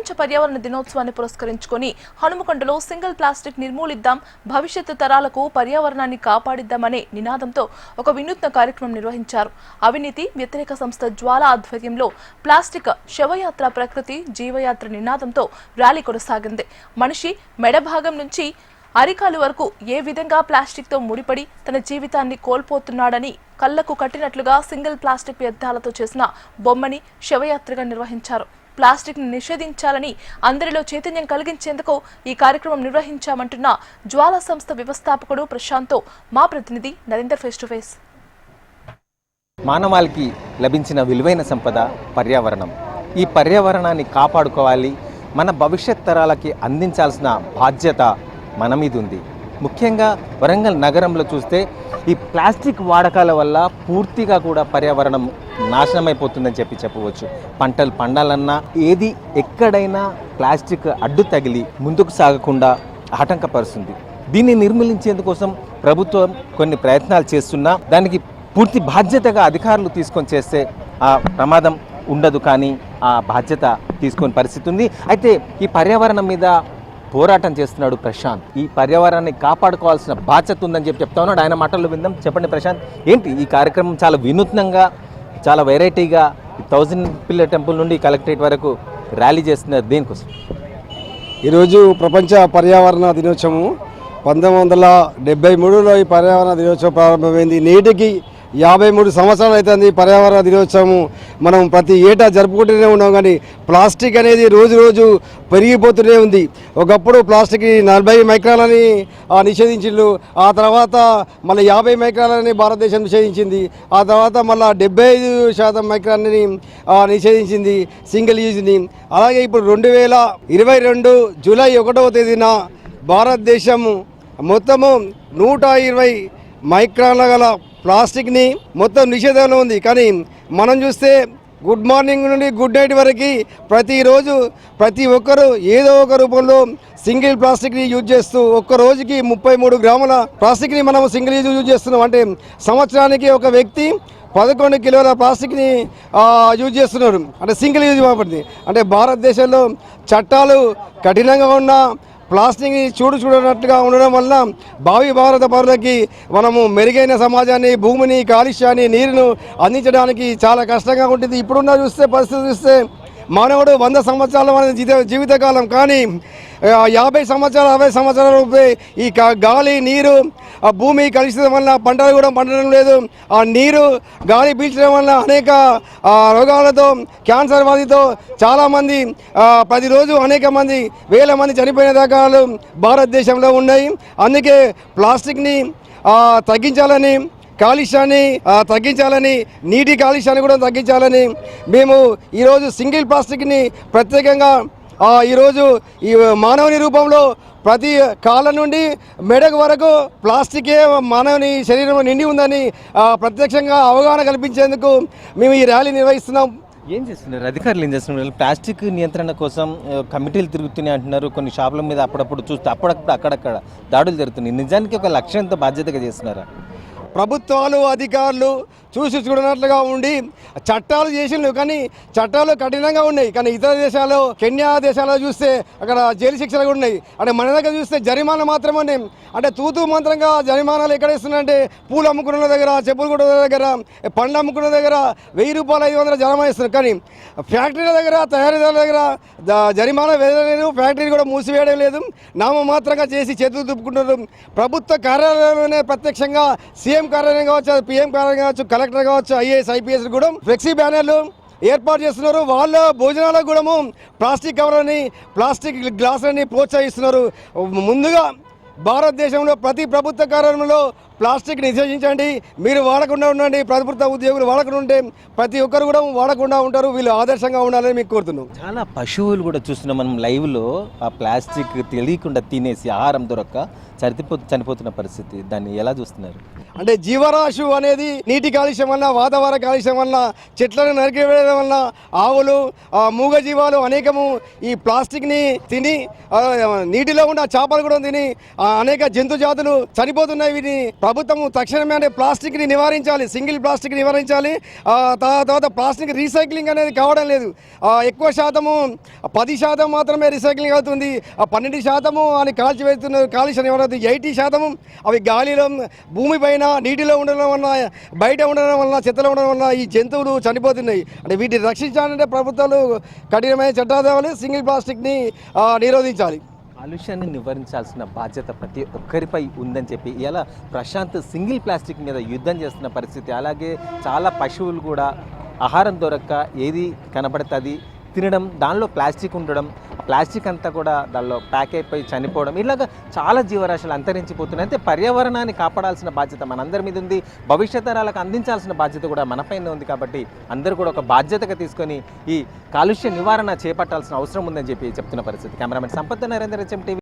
ప్రపంచ పర్యావరణ దినోత్సవాన్ని పురస్కరించుకొని హనుమకొండలో సింగిల్ ప్లాస్టిక్ నిర్మూలిద్దాం, భవిష్యత్తు తరాలకు పర్యావరణాన్ని కాపాడిద్దామనే నినాదంతో ఒక వినూత్న కార్యక్రమం నిర్వహించారు. అవినీతి వ్యతిరేక సంస్థ జ్వాల ఆధ్వర్యంలో ప్లాస్టిక్ శవయాత్ర ప్రకృతి జీవయాత్ర నినాదంతో ర్యాలీ కొనసాగింది. మనిషి మెడ భాగం నుంచి అరికాలు వరకు ఏ విధంగా ప్లాస్టిక్ తో ముడిపడి తన జీవితాన్ని కోల్పోతున్నాడని కళ్లకు కట్టినట్లుగా సింగిల్ ప్లాస్టిక్ వ్యర్థాలతో చేసిన బొమ్మని శవయాత్రగా నిర్వహించారు. ప్లాస్టిక్ ని నిషేధించాలని అందరిలో చైతన్యం కలిగించేందుకు ఈ కార్యక్రమం నిర్వహించామంటున్న జ్వాల సంస్థ వ్యవస్థాపకుడు ప్రశాంత్తో మా ప్రతినిధి నరేందర్ ఫేస్ టు ఫేస్. మానవాళికి లభించిన విలువైన సంపద పర్యావరణం. ఈ పర్యావరణాన్ని కాపాడుకోవాలి, మన భవిష్యత్ తరాలకి అందించాల్సిన బాధ్యత మన మీద ఉంది. ముఖ్యంగా వరంగల్ నగరంలో చూస్తే ఈ ప్లాస్టిక్ వాడకాల వల్ల పూర్తిగా కూడా పర్యావరణం నాశనమైపోతుందని చెప్పవచ్చు. పంటలు పండాలన్నా ఏది ఎక్కడైనా ప్లాస్టిక్ అడ్డు తగిలి ముందుకు సాగకుండా ఆటంకపరుస్తుంది. దీన్ని నిర్మూలించేందుకోసం ప్రభుత్వం కొన్ని ప్రయత్నాలు చేస్తున్నా దానికి పూర్తి బాధ్యతగా అధికారులు తీసుకొని చేస్తే ఆ ప్రమాదం ఉండదు, కానీ ఆ బాధ్యత తీసుకొని పరిస్థితి ఉంది. అయితే ఈ పర్యావరణం మీద పోరాటం చేస్తున్నాడు ప్రశాంత్. ఈ పర్యావరణాన్ని కాపాడుకోవాల్సిన బాధ్యత ఉందని చెప్తా ఉన్నాడు. ఆయన మాటల్లో విందాం. చెప్పండి ప్రశాంత్, ఏంటి ఈ కార్యక్రమం? చాలా వినూత్నంగా, చాలా వెరైటీగా 1000 పిల్లర్ టెంపుల్ నుండి కలెక్టరేట్ వరకు ర్యాలీ చేస్తున్నారు. దేనికోసం? ఈరోజు ప్రపంచ పర్యావరణ దినోత్సవం 1973లో ఈ పర్యావరణ దినోత్సవం ప్రారంభమైంది. నేటికి 53 సంవత్సరాలు అవుతుంది పర్యావరణ దినోత్సవం. మనం ప్రతి ఏటా జరుపుకుంటూనే ఉన్నాం, కానీ ప్లాస్టిక్ అనేది రోజు రోజు పెరిగిపోతూనే ఉంది. ఒకప్పుడు ప్లాస్టిక్ 40 మైక్రాలని నిషేధించిండు, ఆ తర్వాత మళ్ళీ 50 మైక్రాలని భారతదేశం నిషేధించింది, ఆ తర్వాత మళ్ళీ 75% మైక్రాన్ని నిషేధించింది సింగిల్ యూజ్ని. అలాగే ఇప్పుడు 2022 జూలై 1వ తేదీన భారతదేశం మొత్తము 120 మైక్రాన్ల గల ప్లాస్టిక్ని మొత్తం నిషేధంలో ఉంది. కానీ మనం చూస్తే గుడ్ మార్నింగ్ నుండి గుడ్ నైట్ వరకు ప్రతిరోజు ప్రతి ఒక్కరూ ఏదో ఒక రూపంలో సింగిల్ ప్లాస్టిక్ని యూజ్ చేస్తూ ఒక్క రోజుకి 33 గ్రాముల ప్లాస్టిక్ని మనం సింగిల్ యూజ్ చేస్తున్నాం. అంటే సంవత్సరానికి ఒక వ్యక్తి 11 కిలోల ప్లాస్టిక్ని యూజ్ చేస్తున్నారు, అంటే సింగిల్ యూజ్ కాబట్టి. అంటే భారతదేశంలో చట్టాలు కఠినంగా ఉన్న ప్లాస్టిక్ని చూడనట్టుగా ఉండడం వల్ల భావి భారత పౌరులకి మనము మెరుగైన సమాజాన్ని, భూమిని, కాలుష్యాన్ని, నీరును అందించడానికి చాలా కష్టంగా ఉంటుంది. ఇప్పుడున్న పరిస్థితి చూస్తే మానవుడు 100 సంవత్సరాల జీవితకాలం, కానీ 50 సంవత్సరాలు 60 సంవత్సరాల ఈ గాలి, నీరు, భూమి కలుషితం వల్ల పంటలు కూడా పండడం లేదు. ఆ నీరు, గాలి పీల్చడం వల్ల అనేక రోగాలతో, క్యాన్సర్ వ్యాధితో చాలామంది ప్రతిరోజు అనేక మంది, వేల మంది చనిపోయిన దాఖలాలు భారతదేశంలో ఉన్నాయి. అందుకే ప్లాస్టిక్ని తగ్గించాలని, కాలుష్యాన్ని తగ్గించాలని, నీటి కాలుష్యాన్ని కూడా తగ్గించాలని మేము ఈరోజు సింగిల్ ప్లాస్టిక్ని ప్రత్యేకంగా ఈరోజు ఈ మానవుని రూపంలో ప్రతి కాళ్ళ నుండి మెడకు వరకు ప్లాస్టికే మానవుని శరీరంలో నిండి ఉందని ప్రత్యక్షంగా అవగాహన కల్పించేందుకు మేము ఈ ర్యాలీ నిర్వహిస్తున్నాం. ఏం చేస్తున్నారు అధికారులు? ఏం చేస్తున్నారు? ప్లాస్టిక్ నియంత్రణ కోసం కమిటీలు తిరుగుతున్నాయి అంటున్నారు. కొన్ని షాపుల మీద అప్పుడప్పుడు చూస్తే అక్కడక్కడ దాడులు జరుగుతున్నాయి. నిజానికి ఒక లక్ష్యంతో బాధ్యతగా చేస్తున్నారా? ప్రభుత్వాలు, అధికారులు చూడనట్లుగా ఉండి చట్టాలు చేసినవి, కానీ చట్టాలు కఠినంగా ఉన్నాయి. కానీ ఇతర దేశాలు, కెన్యా దేశాల్లో చూస్తే అక్కడ జైలు శిక్షలు కూడా ఉన్నాయి. అంటే మన దగ్గర చూస్తే జరిమానా మాత్రమే ఉన్నాయి. అంటే తూతూ మంత్రంగా జరిమానాలు ఎక్కడ ఇస్తున్నాయంటే పూలు అమ్ముకున్న దగ్గర, చెప్పులు కుట్టిన దగ్గర, పండ్లు అమ్ముకున్న దగ్గర 1000 రూపాయలు 500 జరిమానా ఇస్తున్నారు. కానీ ఫ్యాక్టరీల దగ్గర, తయారీదారుల దగ్గర జరిమానా వేయలేదు, ఫ్యాక్టరీలు కూడా మూసివేయడం లేదు, నామమాత్రంగా చేసి చేతులు దుప్పుకుంటున్నారు. ప్రభుత్వ కార్యాలయంలోనే ప్రత్యక్షంగా సీఎం కార్యాలయం కావచ్చు, పిఎం కార్యాలయం కావచ్చు, కలెక్టర్ కావచ్చు, ఐఏఎస్ ఐపీఎస్ కూడా ఫ్లెక్సీ బ్యానర్లు ఏర్పాటు చేస్తున్నారు. వాళ్ళ భోజనాలకు కూడా ప్లాస్టిక్ కవర్లని, ప్లాస్టిక్ గ్లాసులని ప్రోత్సహిస్తున్నారు. ముందుగా భారతదేశంలో ప్రతి ప్రభుత్వ కార్యాలయంలో ప్లాస్టిక్ నిషేధించండి, మీరు వాడకుండా ఉండండి, ప్రభుత్వ ఉద్యోగులు వాడకుండా ఉంటే ప్రతి ఒక్కరు కూడా వాడకుండా ఉంటారు. వీళ్ళు ఆదర్శంగా ఉండాలని మీకు కోరుతున్నాం. చాలా పశువులు కూడా చూస్తున్నాం మనం లైవ్లో, ఆ ప్లాస్టిక్ తెలియకుండా తినేసి ఆహారం దొరక్క చనిపోతున్న పరిస్థితి. దాన్ని ఎలా చూస్తున్నారు? అంటే జీవరాశి అనేది నీటి కాలుష్యం వల్ల, వాతావరణ కాలుష్యం వల్ల, చెట్లను నరికివేయడం వల్ల ఆవులు, మూగజీవాలు అనేకము ఈ ప్లాస్టిక్ని తిని, నీటిలో ఉన్న చేపలు కూడా తిని అనేక జంతు జాతులు చనిపోతున్నాయి. వీటిని ప్రభుత్వం తక్షణమే ప్లాస్టిక్ని నివారించాలి, సింగిల్ ప్లాస్టిక్ నివారించాలి. తర్వాత ప్లాస్టిక్ రీసైక్లింగ్ అనేది కావడం లేదు. ఎక్కువ శాతము 10% మాత్రమే రీసైక్లింగ్ అవుతుంది. 12% అని కాల్చివేస్తున్నారు. కాలుష్యం ఏమవుతుంది? 80% అవి గాలిలో, భూమిపైన, నీటిలో ఉండడం వల్ల, బయట ఉండడం వల్ల, చెత్తలో ఉండడం వల్ల ఈ జంతువులు చనిపోతున్నాయి. అంటే వీటిని రక్షించాలంటే ప్రభుత్వాలు కఠినమైన చట్టాలు తేవాలి, సింగిల్ ప్లాస్టిక్ని నిరోధించాలి. కాలుష్యాన్ని నివారించాల్సిన బాధ్యత ప్రతి ఒక్కరిపై ఉందని చెప్పి ఇలా ప్రశాంత్ సింగిల్ ప్లాస్టిక్ మీద యుద్ధం చేస్తున్న పరిస్థితి. అలాగే చాలా పశువులు కూడా ఆహారం దొరక్క ఏది కనబడుతుంది తినడం, దానిలో ప్లాస్టిక్ ఉండడం, ప్లాస్టిక్ అంతా కూడా దానిలో ప్యాక్ అయిపోయి చనిపోవడం, ఇలాగ చాలా జీవరాశులు అంతరించిపోతున్నాయి. అయితే పర్యావరణాన్ని కాపాడాల్సిన బాధ్యత మనందరి మీద ఉంది, భవిష్యత్ తరాలకు అందించాల్సిన బాధ్యత కూడా మనపైన ఉంది. కాబట్టి అందరూ కూడా ఒక బాధ్యతగా తీసుకొని ఈ కాలుష్య నివారణ చేపట్టాల్సిన అవసరం ఉందని చెప్పి చెప్తున్న పరిస్థితి. Cameraman Sampath Narendra HM TV.